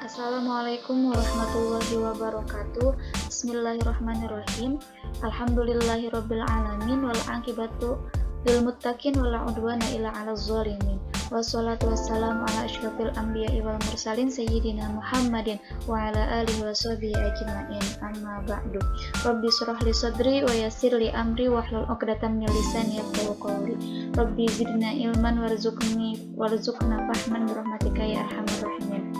Assalamualaikum warahmatullahi wabarakatuh. Bismillahirrahmanirrahim. Alhamdulillahirabbil alamin wal aqibatu lil muttaqin wala udwana illa 'alal zalimin. Wassalatu wassalamu ala asyrofil anbiya'i wal mursalin sayyidina Muhammadin wa ala alihi washabihi ajmain. Amma ba'du. Rabbi shrah li sadri wa yassir li amri wahlul 'uqdatam min lisani yafqahu qawli. Rabbi zidna ilman warzuqna fahman birahmatika ya arhamar rahimin.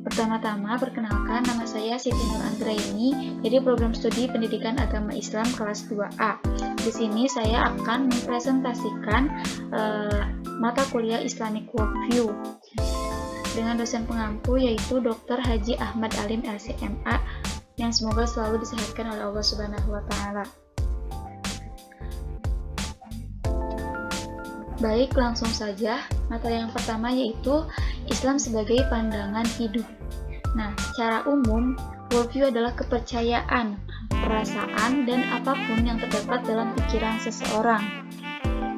Pertama-tama, perkenalkan, nama saya Siti Nur Anggraini dari program studi Pendidikan Agama Islam kelas 2A. Di sini saya akan mempresentasikan mata kuliah Islamic Worldview dengan dosen pengampu yaitu Dr. Haji Ahmad Alim LCMA yang semoga selalu disehatkan oleh Allah Subhanahu wa Ta'ala. Baik, langsung saja. Materi yang pertama yaitu Islam sebagai pandangan hidup. Nah, secara umum, worldview adalah kepercayaan, perasaan, dan apapun yang terdapat dalam pikiran seseorang.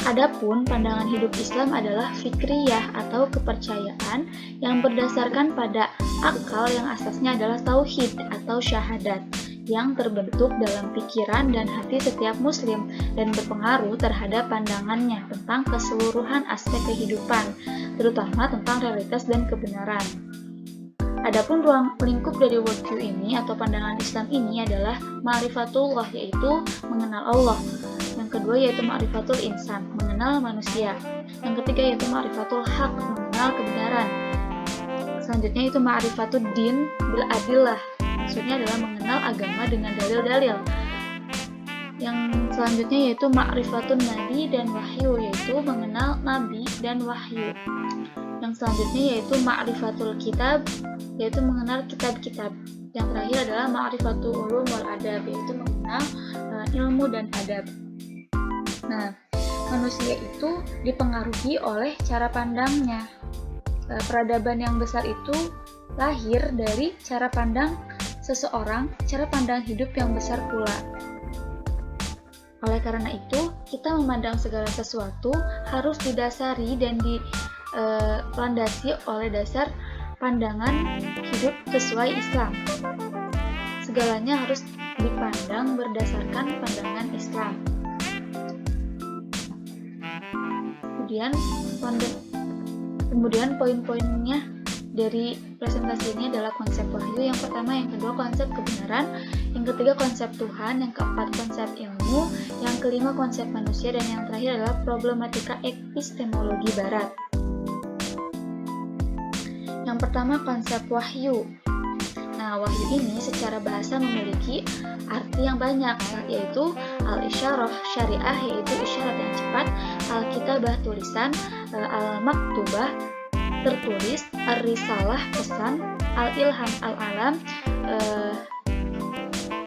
Adapun pandangan hidup Islam adalah fikriyah atau kepercayaan yang berdasarkan pada akal yang asasnya adalah tauhid atau syahadat yang terbentuk dalam pikiran dan hati setiap muslim dan berpengaruh terhadap pandangannya tentang keseluruhan aspek kehidupan, terutama tentang realitas dan kebenaran. Adapun ruang lingkup dari worldview ini atau pandangan Islam ini adalah ma'rifatullah, yaitu mengenal Allah. Yang kedua yaitu ma'rifatul insan, mengenal manusia. Yang ketiga yaitu ma'rifatul haq, mengenal kebenaran. Selanjutnya itu ma'rifatud din bil adillah, maksudnya adalah mengenal agama dengan dalil-dalil. Yang selanjutnya yaitu ma'rifatun nabi dan wahyu, yaitu mengenal nabi dan wahyu. Yang selanjutnya yaitu ma'rifatul kitab, yaitu mengenal kitab-kitab. Yang terakhir adalah ma'rifatul ulum wal adab, yaitu mengenal ilmu dan adab. Nah, manusia itu dipengaruhi oleh cara pandangnya. Peradaban yang besar itu lahir dari cara pandang seseorang, cara pandang hidup yang besar pula. Oleh karena itu, kita memandang segala sesuatu harus didasari dan dilandasi oleh dasar pandangan hidup sesuai Islam. Segalanya harus dipandang berdasarkan pandangan Islam. Kemudian poin-poinnya dari presentasi ini adalah konsep wahyu. Yang pertama, yang kedua konsep kebenaran, yang ketiga konsep Tuhan, yang keempat konsep ilmu, yang kelima konsep manusia, dan yang terakhir adalah problematika epistemologi barat. Yang pertama, konsep wahyu. Nah, wahyu ini secara bahasa memiliki arti yang banyak, yaitu al-isyarah syariah, yaitu isyarat yang cepat, al-kitabah tulisan, al-maktubah tertulis, ar-risalah pesan, al-ilham al-alam,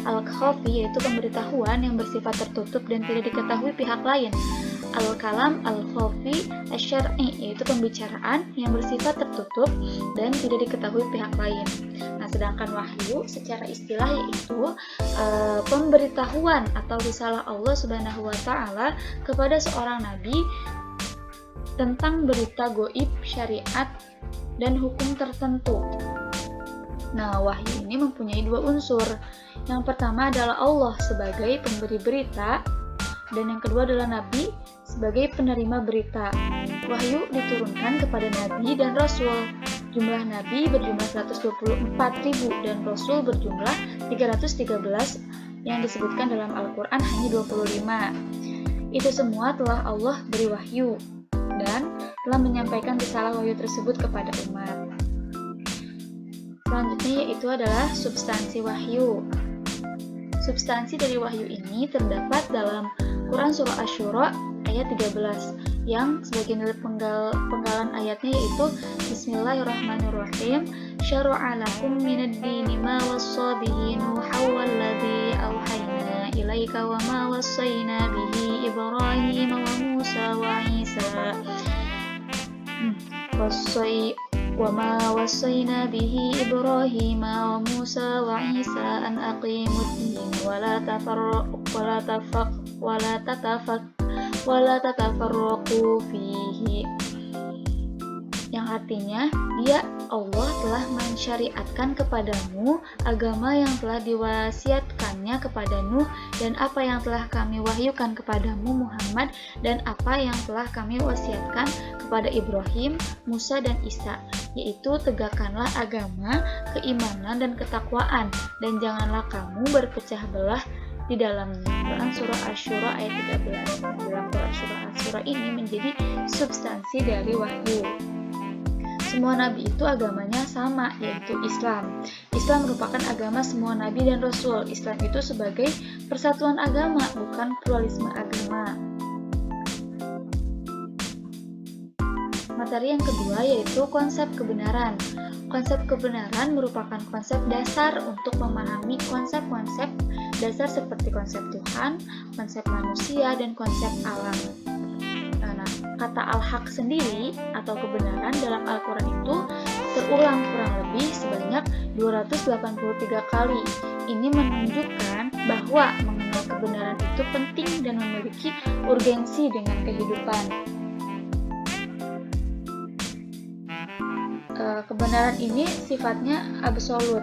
al-khafi yaitu pemberitahuan yang bersifat tertutup dan tidak diketahui pihak lain, al-kalam al-khafi asy-syar'i yaitu pembicaraan yang bersifat tertutup dan tidak diketahui pihak lain. Nah, sedangkan wahyu secara istilah yaitu pemberitahuan atau risalah Allah Subhanahu wa Ta'ala kepada seorang nabi tentang berita goib, syariat, dan hukum tertentu. Nah, wahyu ini mempunyai dua unsur. Yang pertama adalah Allah sebagai pemberi berita, dan yang kedua adalah Nabi sebagai penerima berita. Wahyu diturunkan kepada Nabi dan Rasul. Jumlah Nabi berjumlah 124.000 dan Rasul berjumlah 313 yang disebutkan dalam Al-Quran hanya 25. Itu semua telah Allah beri wahyu dan telah menyampaikan risalah wahyu tersebut kepada umat. Selanjutnya yaitu adalah substansi wahyu. Substansi dari wahyu ini terdapat dalam Quran Surah Asy-Syura ayat 13 yang sebagian dari penggalan ayatnya yaitu Bismillahirrahmanirrahim, syara'a lakum minad dini ma wassa bihi Nuhan walladzi auhayna ilaika wa ma wassayna bihi Ibrahim wa Musa wa Isa وما وصينا به إبراهيم وموسى وعيسى أن أقيموا الدين ولا تتفرقوا فيه. yang artinya dia Allah telah mensyariatkan kepadamu agama yang telah diwasiatkannya kepada Nuh dan apa yang telah kami wahyukan kepadamu Muhammad dan apa yang telah kami wasiatkan kepada Ibrahim, Musa dan Isa, yaitu tegakkanlah agama, keimanan dan ketakwaan dan janganlah kamu berpecah belah di dalamnya. Quran Surah Asy-Syura ayat 13. Dalam Quran Surah Asy-Syura ini menjadi substansi dari wahyu. Semua nabi itu agamanya sama, yaitu Islam. Islam merupakan agama semua nabi dan rasul. Islam itu sebagai persatuan agama, bukan pluralisme agama. Materi yang kedua yaitu konsep kebenaran. Konsep kebenaran merupakan konsep dasar untuk memahami konsep-konsep dasar seperti konsep Tuhan, konsep manusia, dan konsep alam. Nah, kata al-haq sendiri atau kebenaran dalam Al-Quran itu terulang kurang lebih sebanyak 283 kali. Ini menunjukkan bahwa mengenal kebenaran itu penting dan memiliki urgensi dengan kehidupan. Kebenaran ini sifatnya absolut.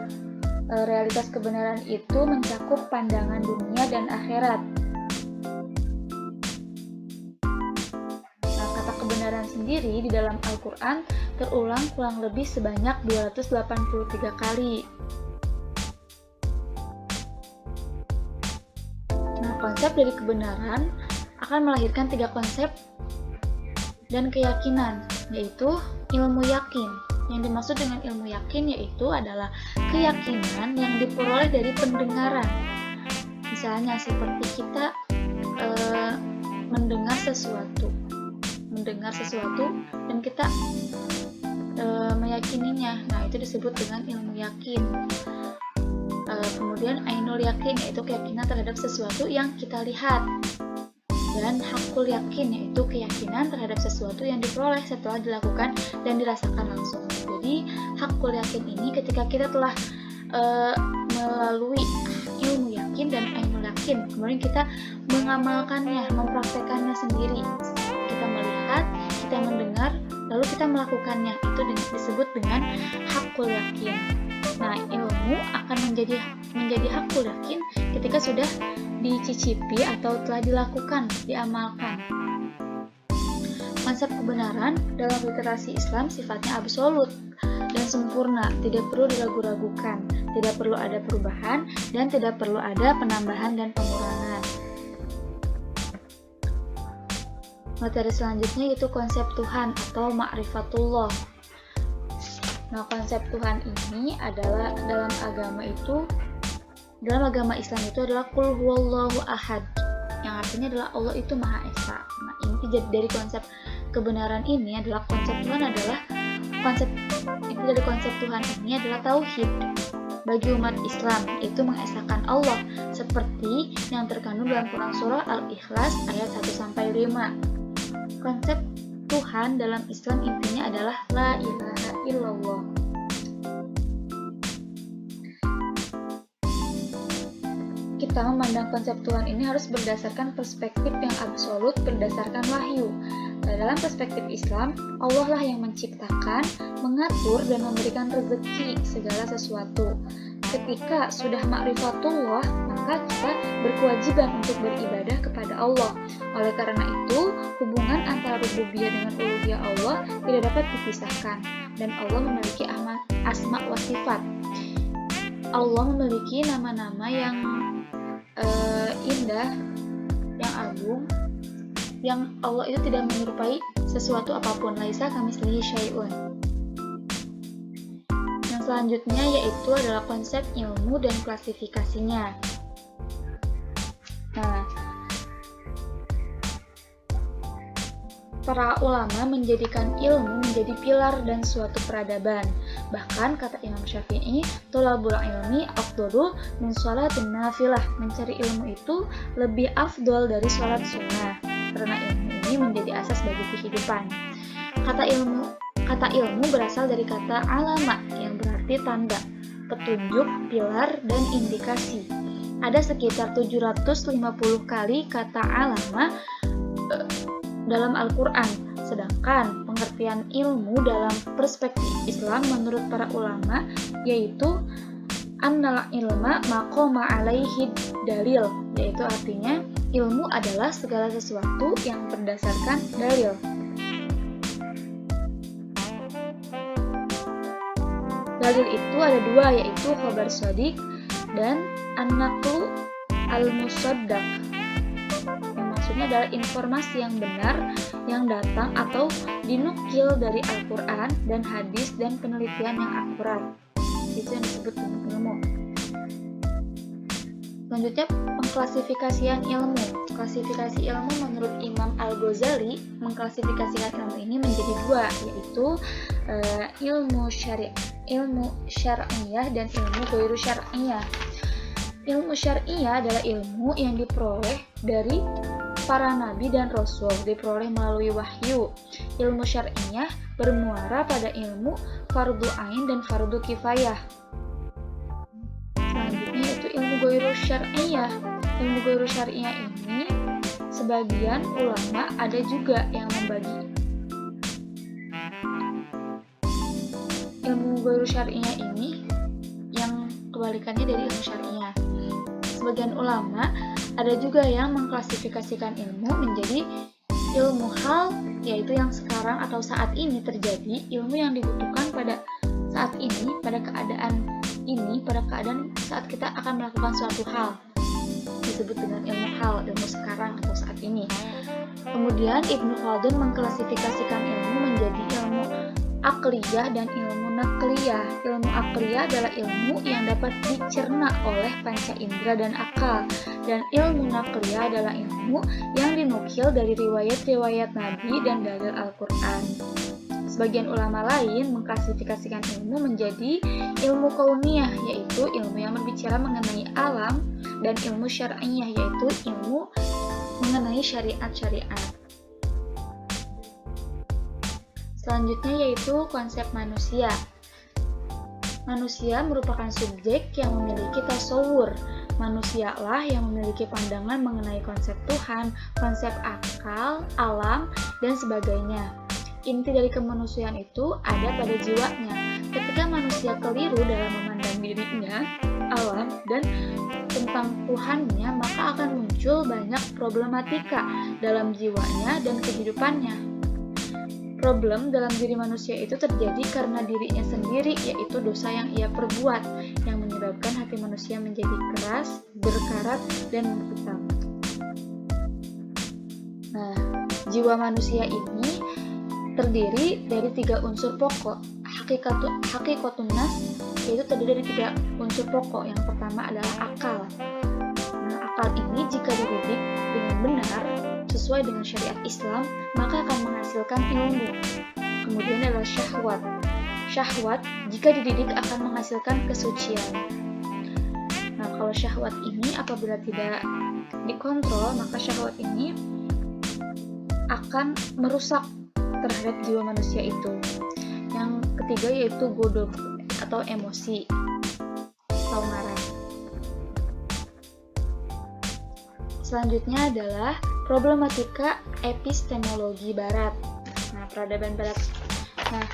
Realitas kebenaran itu mencakup pandangan dunia dan akhirat. Kata kebenaran sendiri di dalam Al-Quran terulang kurang lebih sebanyak 283 kali. Konsep dari kebenaran akan melahirkan 3 konsep dan keyakinan, yaitu ilmu yakin. Yang dimaksud dengan ilmu yakin yaitu adalah keyakinan yang diperoleh dari pendengaran. Misalnya seperti kita mendengar sesuatu dan kita meyakininya. Nah, itu disebut dengan ilmu yakin. Kemudian ainul yakin yaitu keyakinan terhadap sesuatu yang kita lihat. Dan hakul yakin yaitu keyakinan terhadap sesuatu yang diperoleh setelah dilakukan dan dirasakan langsung. Jadi hakul yakin ini ketika kita telah melalui ilmu yakin dan ainul yakin, kemudian kita mengamalkannya, mempraktekannya sendiri. Kita melihat, kita mendengar, lalu kita melakukannya. Itu disebut dengan hakul yakin. Nah, ilmu akan menjadi hakul yakin ketika sudah dicicipi atau telah dilakukan, diamalkan. Konsep kebenaran dalam literasi Islam sifatnya absolut dan sempurna, tidak perlu diragu-ragukan, tidak perlu ada perubahan, dan tidak perlu ada penambahan dan pengurangan. Materi selanjutnya yaitu konsep Tuhan atau ma'rifatullah. Nah, konsep Tuhan ini adalah dalam agama Islam itu adalah qul huwallahu ahad, yang artinya adalah Allah itu Maha Esa. Nah, inti dari konsep kebenaran ini adalah konsep Tuhan ini adalah tauhid bagi umat Islam, yaitu mengesakan Allah seperti yang terkandung dalam Quran Surah Al-Ikhlas ayat 1-5. Konsep Tuhan dalam Islam intinya adalah la ilaha illallah. Kita memandang konsep Tuhan ini harus berdasarkan perspektif yang absolut, berdasarkan wahyu. Dalam perspektif Islam, Allah lah yang menciptakan, mengatur, dan memberikan rezeki segala sesuatu. Ketika sudah ma'rifatullah, maka kita berkewajiban untuk beribadah kepada Allah. Oleh karena itu, hubungan antara rububiyah dengan uluhiyah Allah tidak dapat dipisahkan, dan Allah memiliki asma wa sifat. Allah memiliki nama-nama yang indah, yang agung, yang Allah itu tidak menyerupai sesuatu apapun. Laisa kamitslihi syai'un. Yang selanjutnya yaitu adalah konsep ilmu dan klasifikasinya. Nah, para ulama menjadikan ilmu menjadi pilar dan suatu peradaban. Bahkan kata Imam Syafi'i, thalabul ilmi afdalu min sholatin nafilah. Mencari ilmu itu lebih afdol dari sholat sunnah, karena ilmu ini menjadi asas bagi kehidupan. Kata ilmu berasal dari kata alama yang berarti tanda, petunjuk, pilar, dan indikasi. Ada sekitar 750 kali kata alama dalam Al-Quran. Sedangkan pengertian ilmu dalam perspektif Islam menurut para ulama yaitu annal ilma maqama alaihi dalil, yaitu artinya ilmu adalah segala sesuatu yang berdasarkan dalil. Dalil itu ada dua, yaitu khabar shadiq dan an-naqlu al-musaddaq. Yang maksudnya adalah informasi yang benar yang datang atau dinukil dari Al-Quran dan hadis dan penelitian yang akurat. Itu yang disebut dengan ilmu. Selanjutnya, pengklasifikasian ilmu. Klasifikasi ilmu menurut Imam Al-Ghazali mengklasifikasikan ilmu ini menjadi dua, yaitu ilmu syar'iyah dan ilmu ghairu syar'iyah. Ilmu syar'iyah adalah ilmu yang diperoleh dari para nabi dan rasul, diperoleh melalui wahyu. Ilmu syar'iyah bermuara pada ilmu fardu ain dan fardu kifayah. Selanjutnya yaitu ilmu ghairu syar'iyah. Ilmu ghairu syar'iyah ini sebagian ulama ada juga yang membagi ilmu ghairu syar'iyah ini yang kebalikannya dari ilmu syar'iyah. Sebagian ulama ada juga yang mengklasifikasikan ilmu menjadi ilmu hal, yaitu yang sekarang atau saat ini terjadi, ilmu yang dibutuhkan pada saat ini, pada keadaan saat kita akan melakukan suatu hal, disebut dengan ilmu hal, ilmu sekarang atau saat ini. Kemudian Ibnu Khaldun mengklasifikasikan ilmu menjadi ilmu akliyah dan ilmu nakliyah. Ilmu akliyah adalah ilmu yang dapat dicerna oleh panca indera dan akal, dan ilmu nakliyah adalah ilmu yang dinukil dari riwayat-riwayat Nabi dan dalil Al-Quran. Sebagian ulama lain mengklasifikasikan ilmu menjadi ilmu kauniyah, yaitu ilmu yang berbicara mengenai alam, dan ilmu syar'iyah, yaitu ilmu mengenai syariat-syariat. Selanjutnya yaitu konsep manusia. Manusia merupakan subjek yang memiliki tasawur. Manusialah yang memiliki pandangan mengenai konsep Tuhan, konsep akal, alam, dan sebagainya. Inti dari kemanusiaan itu ada pada jiwanya. Ketika manusia keliru dalam memandang dirinya, alam, dan tentang Tuhannya, maka akan muncul banyak problematika dalam jiwanya dan kehidupannya. Problem dalam diri manusia itu terjadi karena dirinya sendiri, yaitu dosa yang ia perbuat, yang menyebabkan hati manusia menjadi keras, berkarat, dan menghitam. Nah, jiwa manusia ini terdiri dari 3 unsur pokok. Hakikatun nas, yaitu terdiri dari 3 unsur pokok. Yang pertama adalah akal. Nah, akal ini jika dididik dengan benar sesuai dengan syariat Islam, maka akan menghasilkan ilmu. Kemudian adalah syahwat. Syahwat jika dididik akan menghasilkan kesucian. Nah, kalau syahwat ini apabila tidak dikontrol, maka syahwat ini akan merusak terhadap jiwa manusia itu. Yang ketiga yaitu godok atau emosi atau marah. Selanjutnya adalah problematika epistemologi Barat. Nah, peradaban Barat. Nah,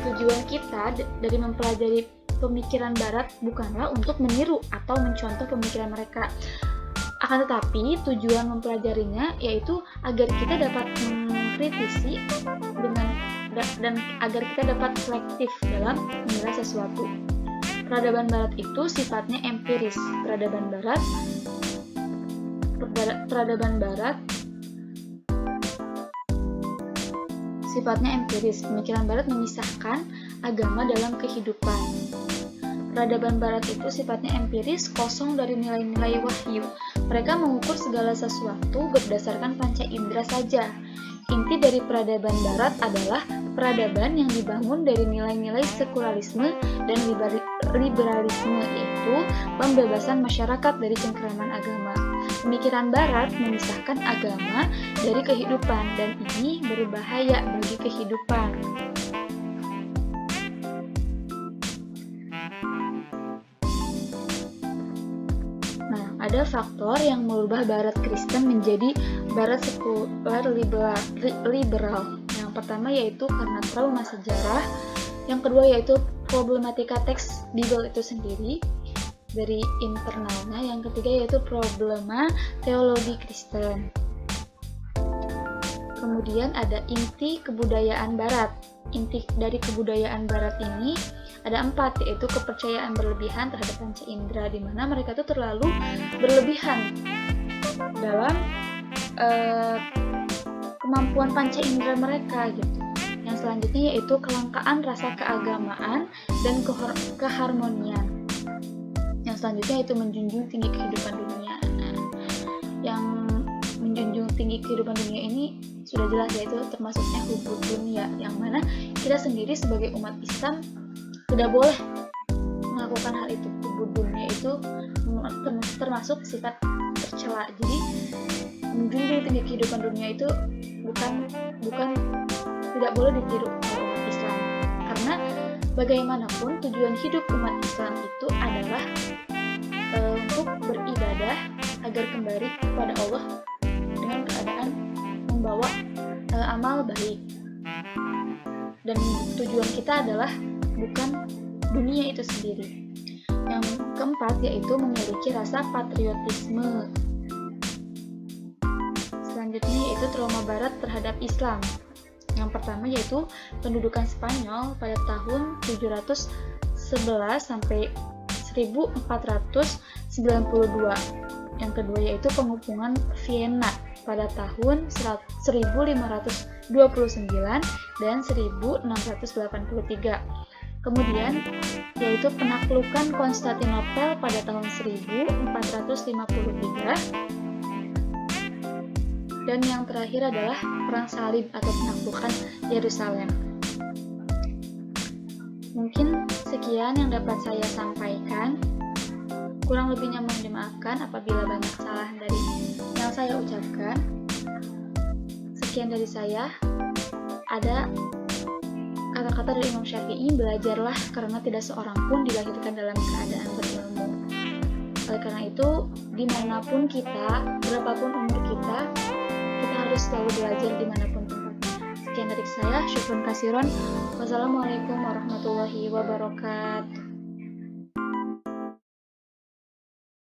tujuan kita dari mempelajari pemikiran Barat bukanlah untuk meniru atau mencontoh pemikiran mereka. Akan tetapi, tujuan mempelajarinya yaitu agar kita dapat mengkritisi dan agar kita dapat selektif dalam menilai sesuatu. Peradaban Barat itu sifatnya empiris. Peradaban Barat sifatnya empiris. Pemikiran Barat memisahkan agama dalam kehidupan. Peradaban Barat itu sifatnya empiris, kosong dari nilai-nilai wahyu. Mereka mengukur segala sesuatu berdasarkan panca indera saja. Inti dari peradaban Barat adalah peradaban yang dibangun dari nilai-nilai sekularisme dan liberalisme, yaitu pembebasan masyarakat dari cengkeraman agama. Pemikiran Barat memisahkan agama dari kehidupan, dan ini berbahaya bagi kehidupan. Nah, ada faktor yang merubah Barat Kristen menjadi Barat sekuler liberal. Yang pertama yaitu karena trauma sejarah, yang kedua yaitu problematika teks Bible itu sendiri dari internalnya, yang ketiga yaitu problema teologi Kristen. Kemudian ada inti kebudayaan Barat. Inti dari kebudayaan Barat ini ada 4, yaitu kepercayaan berlebihan terhadap panca indera, di mana mereka itu terlalu berlebihan dalam kemampuan panca indera mereka gitu. Yang selanjutnya yaitu kelangkaan rasa keagamaan dan keharmonian. Yang selanjutnya yaitu menjunjung tinggi kehidupan dunia. Nah, yang menjunjung tinggi kehidupan dunia ini sudah jelas, yaitu termasuknya hubud dunia, yang mana kita sendiri sebagai umat Islam tidak boleh melakukan hal itu. Hubud dunia itu termasuk sifat tercela. Jadi menjunjung tinggi kehidupan dunia itu bukan tidak boleh ditiru oleh umat Islam, karena bagaimanapun tujuan hidup umat Islam itu adalah untuk beribadah agar kembali kepada Allah dengan keadaan membawa amal baik, dan tujuan kita adalah bukan dunia itu sendiri. Yang keempat yaitu memiliki rasa patriotisme. Selanjutnya yaitu trauma Barat terhadap Islam. Yang pertama yaitu pendudukan Spanyol pada tahun 711 sampai 1492. Yang kedua yaitu pengepungan Vienna pada tahun 1529 dan 1683. Kemudian yaitu penaklukan Konstantinopel pada tahun 1453. Dan yang terakhir adalah Perang Salib atau penaklukan Yerusalem. Mungkin sekian yang dapat saya sampaikan. Kurang lebihnya mohon dimaafkan apabila banyak kesalahan dari yang saya ucapkan. Sekian dari saya. Ada kata-kata dari Imam Syafi'i, belajarlah karena tidak seorang pun dilahirkan dalam keadaan berilmu. Oleh karena itu, dimanapun kita, berapapun umur kita harus selalu belajar dimanapun tempatnya. Sekian dari saya, syukron kasiron. Wassalamualaikum warahmatullahi wabarakatuh.